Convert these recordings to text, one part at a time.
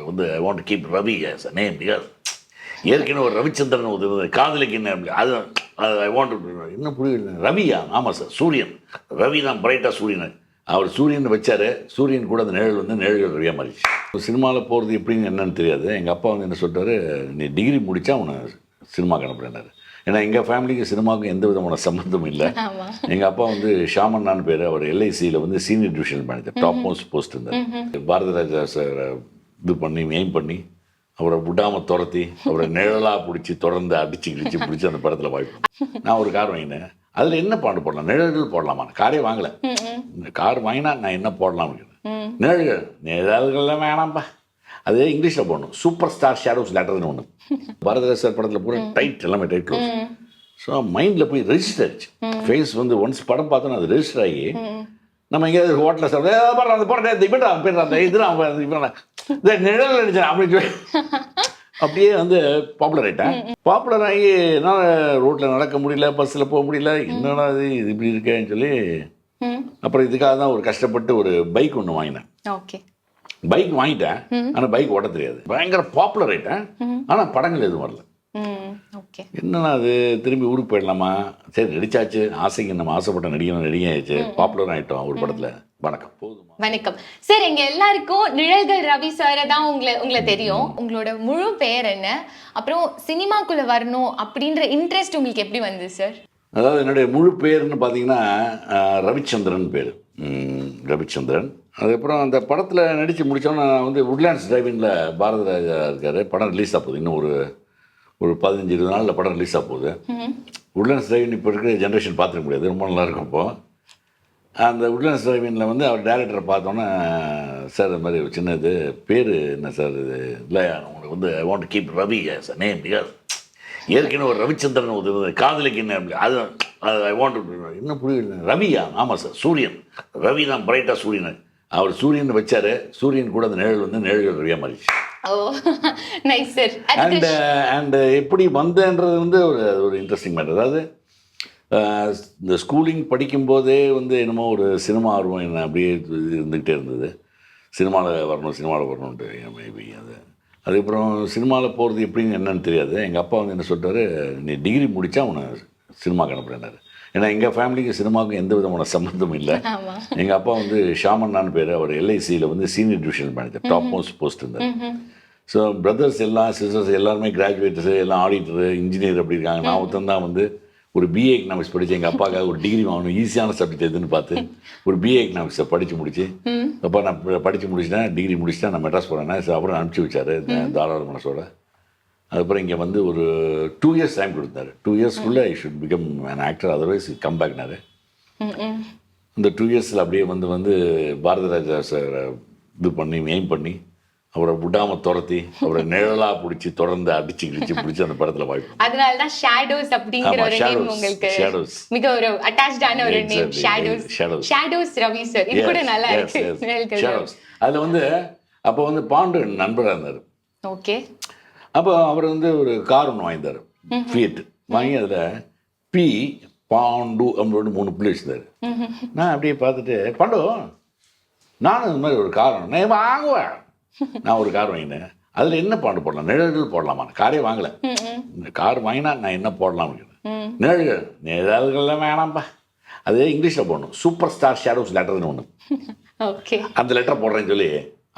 அவனுக்கு வந்து I want keep Ravi as a name because ஏற்கனவே ஒரு ரவிச்சந்திரன் ஒரு காதலிக்கு என்ன அது ஐ வாண்ட் இன்னும் புரியல ரவியா ஆமாம் சார் சூரியன் ரவி தான் பிரைட்டாக சூரியன் அவர் சூரியன் வச்சார் சூரியன் கூட அந்த நிழல் வந்து நிழல்கள் ரவியாக மாறிச்சு சினிமாவில் போகிறது எப்படின்னு என்னன்னு தெரியாது எங்கள் அப்பா வந்து என்ன சொல்லிட்டாரு நீ டிகிரி முடித்தா அவனை சினிமாக்கு அனுப்புறேன்னாரு ஏன்னா எங்கள் ஃபேமிலிக்கு சினிமாவுக்கும் எந்த விதமான சம்மந்தமும் இல்லை எங்கள் அப்பா வந்து ஷாமன்னான்னு பேர் அவர் எல்ஐசியில் வந்து senior divisional manager top most post இருந்தார் பாரத ராஜா சார் இது பண்ணி எய்ம் பண்ணி அவரை விடாமல் துரத்தி அவரை நிழலாக பிடிச்சி தொடர்ந்து அடிச்சு கிடிச்சு பிடிச்சி அந்த படத்தில் வாய்ப்பு நான் ஒரு கார் வாங்கினேன் அதில் என்ன பாட்டு போடலாம் நிழல்கள் போடலாமா காரே வாங்கலை இந்த கார் வாங்கினா நான் என்ன போடலாம் நிழல்கள் நிழல்கள்லாம் வேணாம்ப்பா அது இங்கிலீஷில் போடணும் சூப்பர் ஸ்டார் ஷேடோஸ் லெட்டர்னு ஒன்று பாரதிராஜ் சார் படத்தில் பூரா டைட் எல்லாமே டைட் க்ளோஸ் ஸோ மைண்டில் போய் ரெஜிஸ்டர் ஆச்சு ஃபேஸ் வந்து ஒன்ஸ் படம் பார்த்தோன்னா அது ரெஜிஸ்டர் ஆகி நம்ம எங்கேயாவது ஹோட்டலில் சாப்பிட அந்த போடுறேன் இப்படா இதுதான் இந்த நிழல் அடிச்சேன் அப்படின்னு சொல்லி அப்படியே வந்து பாப்புலர் ஆகிட்டேன் பாப்புலர் ஆகி என்னால் ரோட்டில் நடக்க முடியல பஸ்ஸில் போக முடியல என்னடா இது இப்படி இருக்கேன்னு சொல்லி அப்புறம் இதுக்காக தான் ஒரு கஷ்டப்பட்டு ஒரு பைக் ஒன்று வாங்கினேன் ஓகே பைக் வாங்கிட்டேன் ஆனால் பைக் ஓட்ட தெரியாது பயங்கர பாப்புலர் ஆகிட்டேன் ஆனால் படங்கள் எதுவும் வரல என்னன்னா அது திரும்பி ஊருக்கு போயிடலாமா சரி நடிச்சாச்சு ஆசைக்கு நம்ம ஆசைப்பட்ட நடிகையாச்சு பாப்புலர் ஆகிட்டோம் ஒரு படத்தில் வணக்கம் போதுமா வணக்கம் சார் எங்க எல்லாருக்கும் நிழல்கள் ரவி சாரை தான் உங்களை தெரியும் உங்களோட முழு பெயர் என்ன அப்புறம் சினிமாக்குள்ள வரணும் அப்படின்ற இன்ட்ரெஸ்ட் உங்களுக்கு எப்படி வந்தது சார் அதாவது என்னுடைய முழு பேர்னு பார்த்தீங்கன்னா ரவிச்சந்திரன் பேர் ரவிச்சந்திரன் அதுக்கப்புறம் அந்த படத்தில் நடித்து முடித்தோன்னா நான் வந்து உட்லேண்ட்ஸ் டிரைவிங்கில் பாரத ராஜா இருக்கார் படம் ரிலீஸ் ஆக போகுது இன்னும் ஒரு 15-20 நாளில் படம் ரிலீஸ் ஆக போகுது உட்லேண்ட்ஸ் டிரைவிங் இப்போ இருக்கிற ஜென்ரேஷன் பார்த்துக்க முடியாது ரொம்ப நல்லா இருக்கும் இப்போது அந்த உட்லேண்ட்ஸ் டிரைவிங்கில் வந்து அவர் டேரக்டரை பார்த்தோன்னே சார் இது மாதிரி ஒரு சின்ன இது பேர் என்ன சார் இது இல்லை உங்களுக்கு வந்து I want keep Ravi as a name because ஏற்கனவே ஒரு ரவிச்சந்திரன் ஒரு காதலிக்கு என்ன அது ஐ வாண்ட் இன்னும் புரியல ரவியா ஆமாம் சார் சூரியன் ரவி தான் பிரைட்டாக சூரியன் அவர் சூரியன் வச்சார் சூரியன் கூட அந்த நிழல் வந்து நிழல்கள் ரவியாக மாறிச்சு அண்ட் எப்படி வந்தேன்றது வந்து ஒரு இன்ட்ரெஸ்டிங் மேட்டர் அதாவது இந்த ஸ்கூலிங் படிக்கும்போதே வந்து என்னமோ ஒரு சினிமா ஆர்வம் என்ன அப்படியே இருந்துக்கிட்டே இருந்தது சினிமாவில் வரணுன்ட்டு மேபி அதுக்கப்புறம் சினிமாவில் போகிறது எப்படின்னு என்னன்னு தெரியாது எங்கள் அப்பா வந்து என்ன சொல்லிட்டாரு நீ டிகிரி முடித்தா அவனை சினிமாக்கு அனுப்புறேன்னாரு ஏன்னா எங்கள் ஃபேமிலிக்கு சினிமாவுக்கும் எந்த விதமான சம்மந்தமும் இல்லை எங்கள் அப்பா வந்து ஷாமன்னான்னு பேர் அவர் எல்ஐசியில் வந்து senior divisional manager top most post இருந்தார் ஸோ பிரதர்ஸ் எல்லாம் சிஸ்டர்ஸ் எல்லாருமே கிராஜுவேட்டர்ஸு எல்லாம் ஆடிட்டரு இன்ஜினியர் அப்படி இருக்காங்க நான் ஒருத்தன் தான் வந்து ஒரு பிஏ எக்கனாமிக்ஸ் படித்து எங்கள் அப்பாவுக்காக ஒரு டிகிரி வாங்கணும் ஈஸியான சப்ஜெக்ட் எதுன்னு பார்த்து ஒரு பிஏ எக்கனாமிக்ஸை படித்து முடிச்சு அப்போ நான் படித்து முடிச்சிட்டேன் டிகிரி முடிச்சுட்டேன் நான் மெட்ராஸ் போகிறேன்னா அப்புறம் அனுப்பிச்சி வச்சார் தாராள மனசோட அதுக்கப்புறம் இங்கே வந்து ஒரு 2 இயர்ஸ் டைம் கொடுத்தாரு 2 இயர்ஸ்க்குள்ளே I should become an actor otherwise come பேக்னாரு இந்த 2 இயர்ஸில் அப்படியே வந்து பாரத ராஜா சார் இது பண்ணி எய்ம் பண்ணி அவரை விடாமல் துரத்தி அவரை நிழலாக பிடிச்சி தொடர்ந்து அடிச்சு கிடிச்சு பிடிச்சி அந்த படத்தில் வாய்ப்பு அதனால தான் ஷேடோஸ் அப்படிங்கிற ஒரு நேம் உங்களுக்கு மிக ஒரு அட்டாச்சான ஒரு நேம் ஷேடோஸ் ரவி சார் இது கூட நல்லா இருக்கு ஷேடோஸ் அதில் வந்து அப்போ வந்து பாண்டு நண்பராக இருந்தார் ஓகே அப்போ அவர் வந்து ஒரு கார் ஒன்று வாங்கிட்டார் ஃபியட் வாங்கி அதில் பி பாண்டு அப்படின்னு 3 புள்ளி வச்சுருந்தார் நான் அப்படியே பார்த்துட்டு பாண்டு நானும் இந்த மாதிரி ஒரு கார் நான் வாங்குவேன் நான் ஒரு கார் வாங்கினேன் அதில் என்ன பாண்டு போடலாம் நிழல்கள் போடலாமா காரே வாங்கலை இந்த கார் வாங்கினா நான் என்ன போடலாம் நிழல்கள்லாம் வேணாம்ப்பா அது இங்கிலீஷில் போடணும் சூப்பர் ஸ்டார் ஷேடோஸ் லெட்டர்னு ஒன்று அந்த லெட்டர் போடுறேன்னு சொல்லி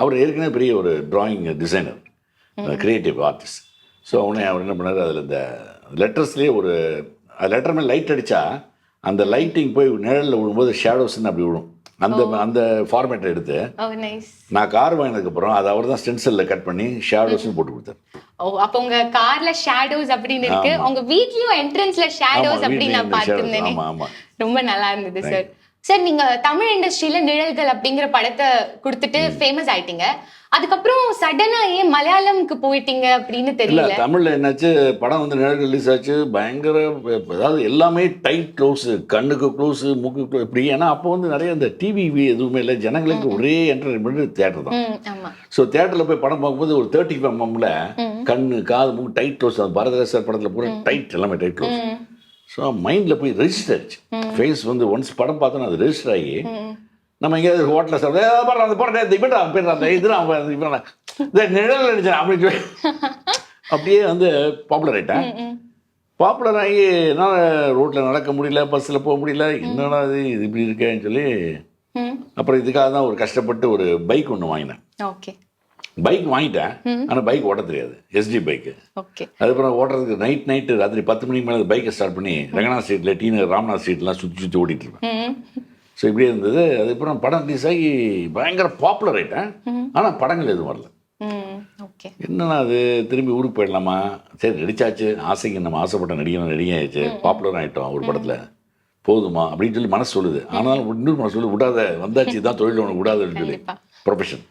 அவர் ஏற்கனவே பெரிய ஒரு drawing designer creative artist so அவர் என்ன பண்ணார் அதில் இந்த லெட்டர்ஸ்லேயே ஒரு லெட்டர் மேலே லைட் அடித்தா அந்த லைட்டிங் போய் நிழலில் விழும்போது ஷேடோஸ்ன்னு அப்படி விழும் அந்த ஃபார்மேட்டை எடுத்து நான் கார் வாங்கினதுக்கப்புறம் அதை அவர் தான் ஸ்டென்சிலில் கட் பண்ணி ஷேடோஸ்ன்னு போட்டு கொடுத்தார் அப்போ உங்க கார்ல ஷேடோஸ் அப்படின்னு இருக்கு உங்க வீட்லயும் என்ட்ரன்ஸ்ல ஷேடோஸ் அப்படின்னு நான் பார்த்திருந்தேன் ரொம்ப நல்லா இருந்தது சார் சார் நீங்க தமிழ் இண்டஸ்ட்ரியில நிழல்கள் அப்படிங்கிற படத்தை கொடுத்துட்டு ஃபேமஸ் ஆயிட்டீங்க அதுக்கப்புறம் சடனா ஏன் மலையாளம்க்கு போயிட்டீங்க அப்படின்னு தெரியல தமிழ்ல என்னாச்சு படம் வந்து நிழல்கள் ரிலீஸ் ஆச்சு பயங்கர அதாவது எல்லாமே டைட் க்ளோஸ் கண்ணுக்கு க்ளோஸ் மூக்கு க்ளோஸ் இப்படி ஏன்னா அப்போ வந்து நிறைய இந்த டிவி எதுவுமே இல்லை ஜனங்களுக்கு ஒரே என்டர்டைன்மெண்ட் தியேட்டர் தான் ஸோ தியேட்டரில் போய் படம் பார்க்கும்போது ஒரு 35mm கண்ணு காது மூக்கு டைட் க்ளோஸ் பாரதிராஜ் சார் படத்தில் பூரா டைட் எல்லாமே டைட் க்ளோஸ் ஸோ மைண்டில் போய் ரெஜிஸ்டர் ஆச்சு ஃபேஸ் வந்து ஒன்ஸ் படம் பார்த்தோன்னா அது ரெஜிஸ்டர் ஆகி நம்ம எங்கேயாவது ஹோட்டலில் சாப்பிட அந்த போடுற இப்படா போயிடுறா அந்த இதுதான் இப்போ இந்த நிழல் அடிச்சேன் அப்படின்னு சொல்லி அப்படியே வந்து பாப்புலர் ஆகிட்டேன். பாப்புலர் ஆகி என்னால் ரோட்டில் நடக்க முடியல, பஸ்ஸில் போக முடியல, என்னடா இது இப்படி இருக்கேன்னு சொல்லி அப்புறம் இதுக்காக தான் ஒரு கஷ்டப்பட்டு ஒரு பைக் ஒன்று வாங்கினேன். ஓகே. பைக் வாங்கிட்டேன், ஆனால் பைக் ஓட்ட தெரியாது, எஸ்டி பைக்கு. ஓகே. அதுக்கப்புறம் ஓட்டுறதுக்கு நைட்டு ராத்திரி 10 மணிக்கு மேலே பைக்கை ஸ்டார்ட் பண்ணி ரங்கநாத் ஸ்ட்ரீட்டில் டிநகர் ராம்நாத் ஸ்ட்ரீட்லாம் சுற்றி ஓட்டிகிட்டு இருப்பேன். ஸோ இப்படியே இருந்தது. அதுக்கப்புறம் படம் ரிலீஸ் ஆகி பயங்கர பாப்புலர் ஆகிட்டேன். ஆனால் படங்கள் எதுவும் வரல. ஓகே. என்னன்னா அது திரும்பி ஊருக்கு போயிடலாமா, சரி நடிச்சாச்சு, ஆசைக்கு நம்ம ஆசைப்பட்ட நடிகை நடிகையாச்சு, பாப்புலர் ஆகிட்டோம் ஒரு படத்தில், போதுமா அப்படின்னு சொல்லி மனசு சொல்லுது. ஆனாலும் இன்னொரு மனசு சொல்லி விடாத, வந்தாச்சு இதான் தொழில் உனக்கு விடாதுன்னு சொல்லி ப்ரொஃபஷன்.